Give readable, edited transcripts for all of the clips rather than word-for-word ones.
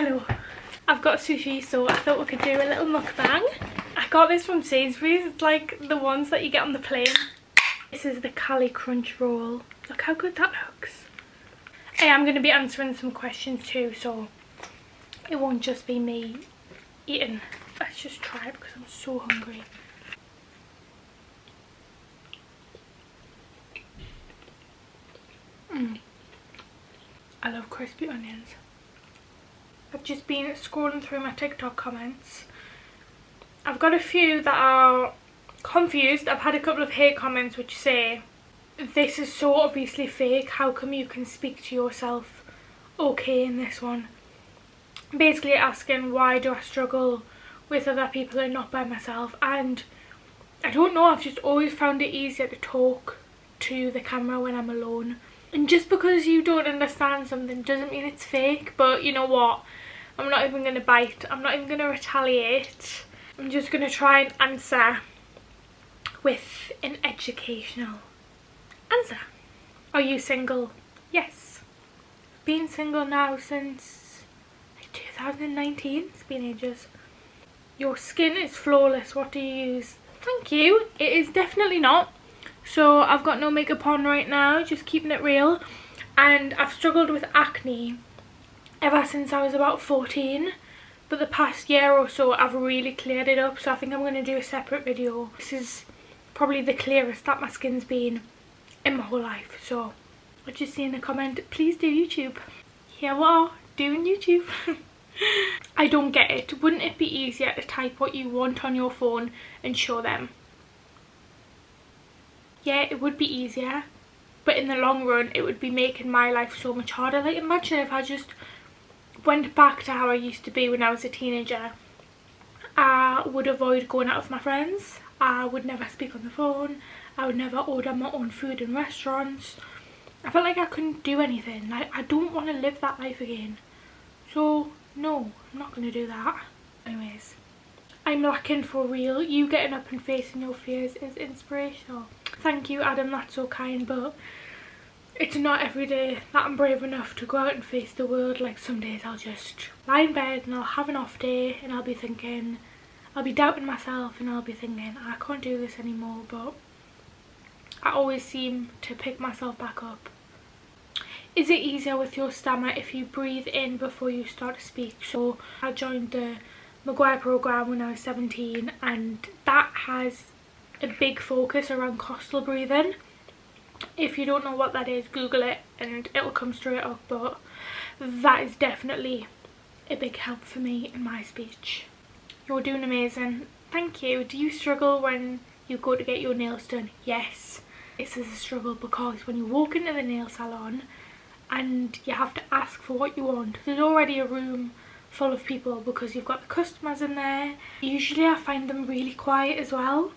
Hello, I've got sushi, so I thought we could do a little mukbang. I got this from Sainsbury's. It's like the ones that you get on the plane. This is the Cali Crunch roll. Look how good that looks. I am going to be answering some questions too, so it won't just be me eating. Let's just try it because I'm so hungry. I love crispy onions. I've just been scrolling through my TikTok comments. I've got a few that are confused. I've had a couple of hate comments which say, this is so obviously fake, how come you can speak to yourself okay in this one? Basically asking why do I struggle with other people and not by myself, and I don't know, I've just always found it easier to talk to the camera when I'm alone. And just because you don't understand something doesn't mean it's fake, but you know what? I'm not even going to bite. I'm not even going to retaliate. I'm just going to try and answer with an educational answer. Are you single? Yes. Been single now since like 2019. It's been ages. Your skin is flawless. What do you use? Thank you. It is definitely not. So I've got no makeup on right now, just keeping it real, and I've struggled with acne ever since I was about 14, but the past year or so I've really cleared it up, so I think I'm going to do a separate video. This is probably the clearest that my skin's been in my whole life. So I just see in a comment, please do YouTube. Here we are doing YouTube. I don't get it. Wouldn't it be easier to type what you want on your phone and show them? Yeah, it would be easier, but in the long run it would be making my life so much harder. Like, imagine if I just went back to how I used to be when I was a teenager. I would avoid going out with my friends, I would never speak on the phone, I would never order my own food in restaurants. I felt like I couldn't do anything. Like, I don't want to live that life again. So no, I'm not going to do that. Anyways, I'm lacking for real. You getting up and facing your fears is inspirational. Thank you, Adam, that's so kind, but it's not every day that I'm brave enough to go out and face the world. Like, some days I'll just lie in bed and I'll have an off day and I'll be thinking, I'll be doubting myself and I'll be thinking, I can't do this anymore, but I always seem to pick myself back up. Is it easier with your stammer if you breathe in before you start to speak? So I joined the Mcguire Programme when I was 17, and that has a big focus around coastal breathing. If you don't know what that is, Google it and it'll come straight up, but that is definitely a big help for me in my speech. You're doing amazing. Thank you. Do you struggle when you go to get your nails done? Yes, this is a struggle, because when you walk into the nail salon and you have to ask for what you want, there's already a room full of people because you've got the customers in there. Usually I find them really quiet as well,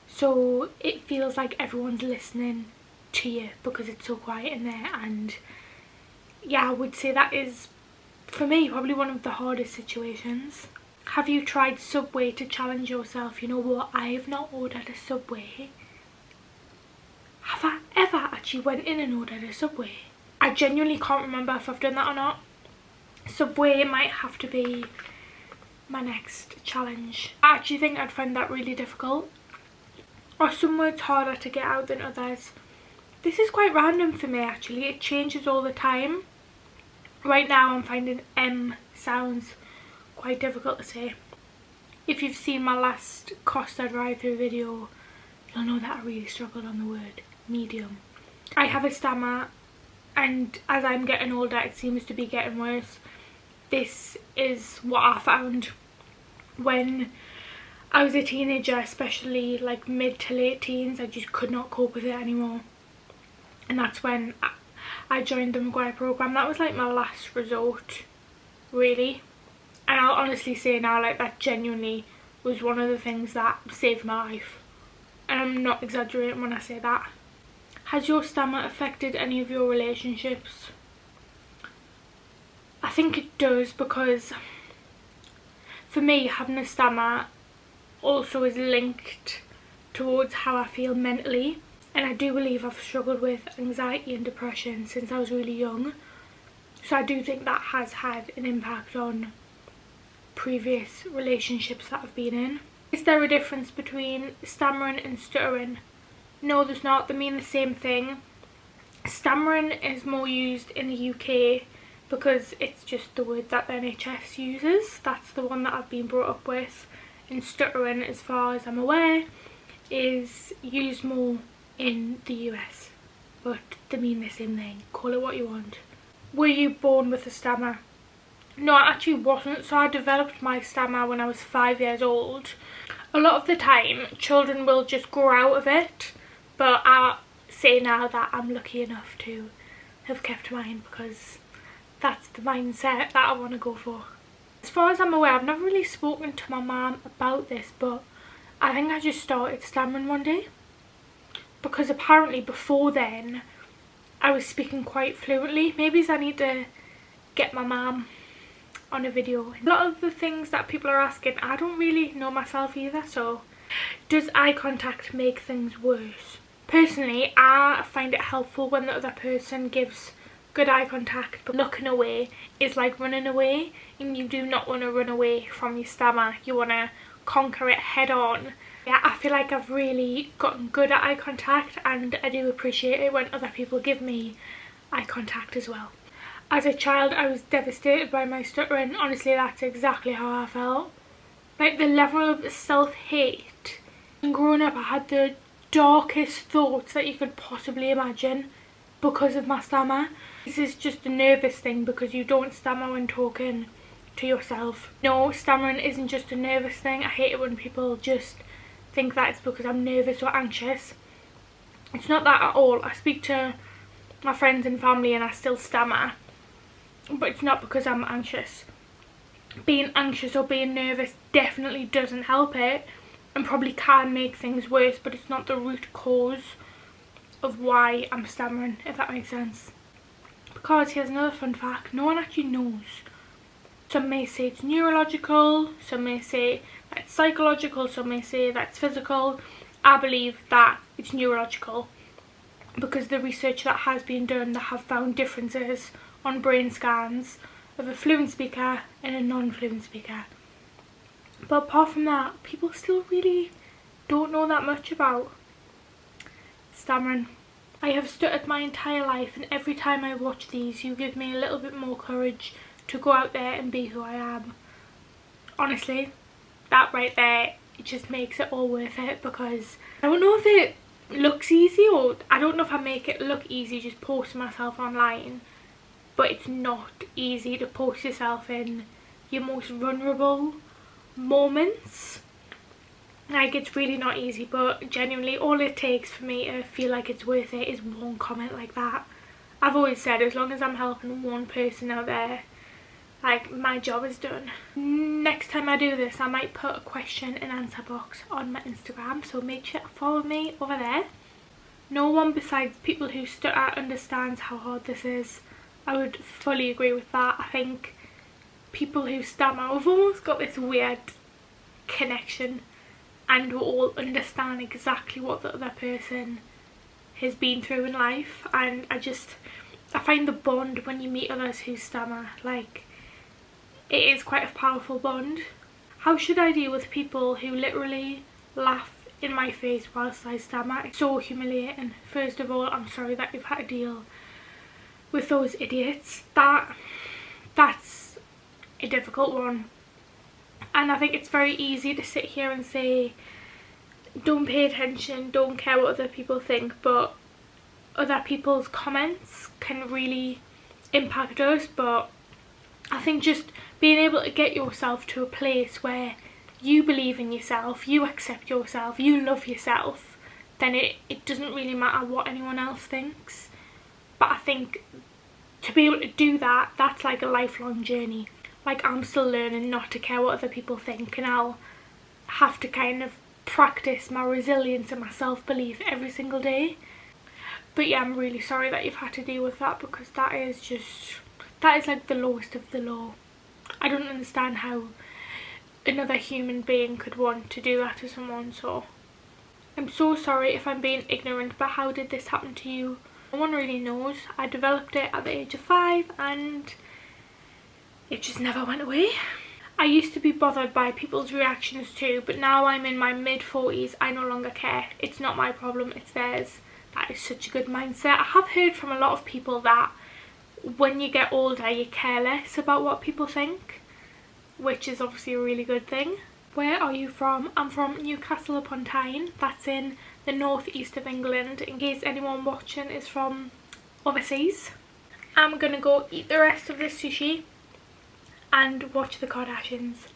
so it feels like everyone's listening to you because it's so quiet in there. And yeah, I would say that is, for me, probably one of the hardest situations. Have you tried Subway to challenge yourself? You know what, I have not ordered a Subway. Have I ever actually went in and ordered a Subway? I genuinely can't remember if I've done that or not. Subway might have to be my next challenge. I actually think I'd find that really difficult. Or some words harder to get out than others. This is quite random for me actually. It changes all the time. Right now I'm finding M sounds quite difficult to say. If you've seen my last Costa drive-through video, you'll know that I really struggled on the word medium. I have a stammer, and as I'm getting older it seems to be getting worse. This is what I found when I was a teenager, especially like mid to late teens. I just could not cope with it anymore, and that's when I joined the Mcguire Programme. That was like my last resort, really, and I'll honestly say now, like, that genuinely was one of the things that saved my life, and I'm not exaggerating when I say that. Has your stammer affected any of your relationships? I think it does, because for me, having a stammer also is linked towards how I feel mentally, and I do believe I've struggled with anxiety and depression since I was really young. So I do think that has had an impact on previous relationships that I've been in. Is there a difference between stammering and stuttering? No, there's not. They mean the same thing. Stammering is more used in the UK because it's just the word that the NHS uses. That's the one that I've been brought up with. And stuttering, as far as I'm aware, is used more in the US. But they mean the same thing. Call it what you want. Were you born with a stammer? No, I actually wasn't. So I developed my stammer when I was 5 years old. A lot of the time, children will just grow out of it. But I say now that I'm lucky enough to have kept mine because that's the mindset that I want to go for. As far as I'm aware, I've never really spoken to my mum about this, but I think I just started stammering one day. Because apparently before then, I was speaking quite fluently. Maybe I need to get my mum on a video. A lot of the things that people are asking, I don't really know myself either. So, does eye contact make things worse? Personally, I find it helpful when the other person gives good eye contact, but looking away is like running away, and you do not want to run away from your stammer. You want to conquer it head on. Yeah, I feel like I've really gotten good at eye contact, and I do appreciate it when other people give me eye contact as well. As a child, I was devastated by my stuttering. Honestly, that's exactly how I felt. Like, the level of self-hate. Growing up, I had the darkest thoughts that you could possibly imagine because of my stammer. This is just a nervous thing because you don't stammer when talking to yourself. No, stammering isn't just a nervous thing. I hate it when people just think that it's because I'm nervous or anxious. It's not that at all. I speak to my friends and family and I still stammer, but it's not because I'm anxious. Being anxious or being nervous definitely doesn't help it and probably can make things worse, but it's not the root cause of why I'm stammering, if that makes sense. Because here's another fun fact, no one actually knows. Some may say it's neurological, some may say that it's psychological, some may say that it's physical. I believe that it's neurological because the research that has been done that have found differences on brain scans of a fluent speaker and a non-fluent speaker. But apart from that, people still really don't know that much about stammering. I have stuttered my entire life, and every time I watch these, you give me a little bit more courage to go out there and be who I am. Honestly, that right there, it just makes it all worth it, because I don't know if it looks easy, or I don't know if I make it look easy just posting myself online, but it's not easy to post yourself in your most vulnerable moments. Like, it's really not easy, but genuinely all it takes for me to feel like it's worth it is one comment like that. I've always said, as long as I'm helping one person out there, like, my job is done. Next time I do this, I might put a question and answer box on my Instagram, so make sure to follow me over there. No one besides people who stutter understands how hard this is. I would fully agree with that. I think people who stammer, we've almost got this weird connection and we all understand exactly what the other person has been through in life, and I find the bond when you meet others who stammer, like, it is quite a powerful bond. How should I deal with people who literally laugh in my face whilst I stammer? It's so humiliating. First of all, I'm sorry that you've had to deal with those idiots. That's a difficult one. And I think it's very easy to sit here and say, don't pay attention, don't care what other people think, but other people's comments can really impact us. But I think just being able to get yourself to a place where you believe in yourself, you accept yourself, you love yourself, then it doesn't really matter what anyone else thinks. But I think to be able to do that, that's like a lifelong journey. Like, I'm still learning not to care what other people think, and I'll have to kind of practice my resilience and my self-belief every single day. But yeah, I'm really sorry that you've had to deal with that, because that is like the lowest of the low. I don't understand how another human being could want to do that to someone. So I'm so sorry if I'm being ignorant, but how did this happen to you? No one really knows. I developed it at the age of 5 and it just never went away. I used to be bothered by people's reactions too, but now I'm in my mid-40s, I no longer care. It's not my problem, it's theirs. That is such a good mindset. I have heard from a lot of people that when you get older you care less about what people think, which is obviously a really good thing. Where are you from? I'm from Newcastle upon Tyne. That's in the northeast of England, in case anyone watching is from overseas. I'm gonna go eat the rest of this sushi and watch the Kardashians.